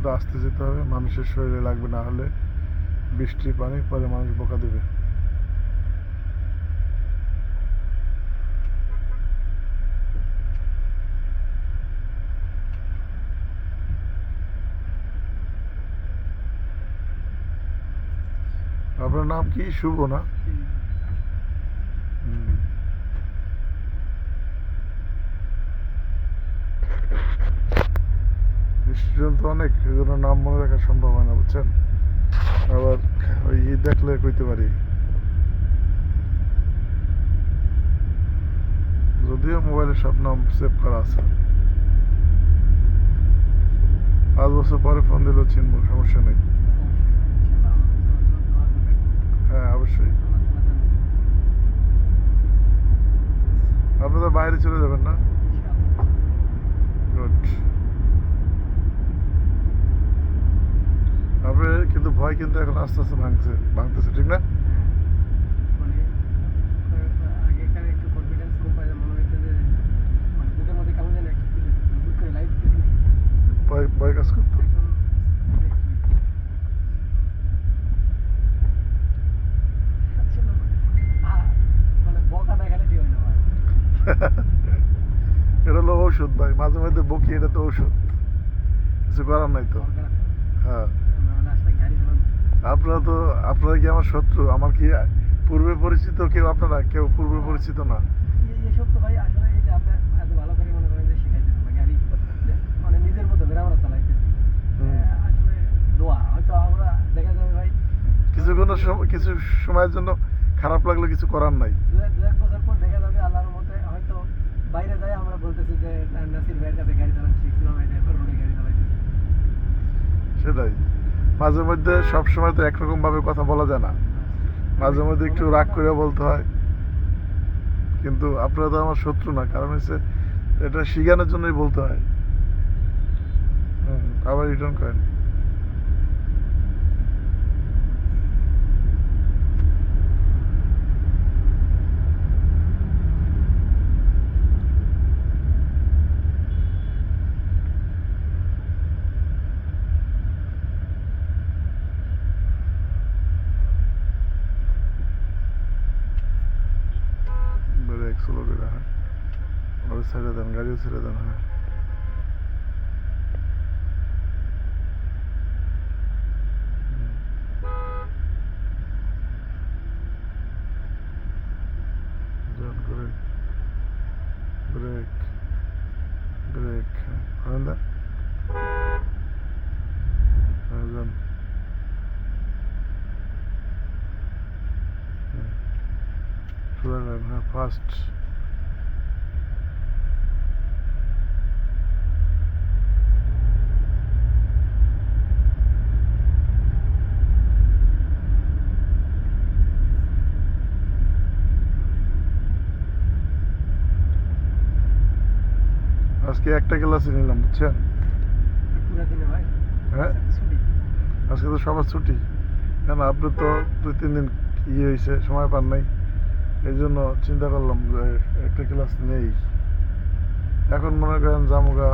দ্রুত আসতে যেতে হবে, মানুষের শরীরে লাগবে, না হলে বৃষ্টির পানি পরে মানুষ বোকা দেবে। আপনার নাম কি? শুভ না? স্টুডেন্ট তো অনেক, এই জন্য নাম মনে রাখা সম্ভব হয় না, বুঝছেন। আবার ওই দেখলে কইতে পারি, যদিও মোবাইলে সব নাম সেভ করা আছে। 5 বছর পরে ফোন দিলেও চিনবো, সমস্যা নেই। হ্যাঁ, অবশ্যই। আপনি তো বাইরে চলে যাবেন না? গুড। আপনার কিন্তু ভয় কিন্তু এখন আস্তে আস্তে ভাঙতেছে, ঠিক না? ভয় কাজ করতো। এটা হলো ঔষধ ভাই, মাঝে মধ্যে বকি, এটা তো ঔষধ, কিছু করার নাই তো। হ্যাঁ, আপনারা কি আমার শত্রু? আমার কি পূর্বে পরিচিত কেউ? আপনারা কেউ পূর্বে পরিচিত না? এসব তো ভাই আসলে এই যে আপনি এত ভালো করে মনে করেন যে শিখাইতেছেন না গাড়ি, মানে নিজের মতো করে আমরা চালাইতেছি। আসলে দোয়া হয়তো আমরা দেখা যাবে ভাই কিছু সময়ের জন্য খারাপ লাগলে কিছু করার নাই। দু এক বছর পর দেখা যাবে আল্লাহর মতে হয়তো বাইরে যাই আমরা বলতেছি যে নাসির ভাইয়ের কাছে গাড়ি চালানো শিখছিলাম, এরপর রোডে গাড়ি চালাইতেছি। সেটাই, মাঝে মধ্যে সব সময় তো একরকম ভাবে কথা বলা যায় না, মাঝে মধ্যে একটু রাগ করে বলতে হয়। কিন্তু আপনারা তো আমার শত্রু না, কারণ হচ্ছে এটা শিখানোর জন্যই বলতে হয়। আবার রিটার্ন করেন। ব্রেক স্লো করে, হ্যাঁ, ওরা ছেড়ে দেন, গাড়িও ছেড়ে দেন। হ্যাঁ, করেন। ব্রেক, ব্রেক, করেন দেন। হ্যাঁ, যান। সোজা করেন, হ্যাঁ, ফাস্ট। আজকে একটা ক্লাসে নিলাম, বুঝছেন। পুরা দিনে ভাই হ্যাঁ, ছুটি। আজকে তো সবার ছুটি, কেন আপনি তো 2-3 দিন হয়েছে, সময় পান নাই, এই জন্য চিন্তা করলাম যে একটা ক্লাস নেই। এখন মনে করেন জামুগা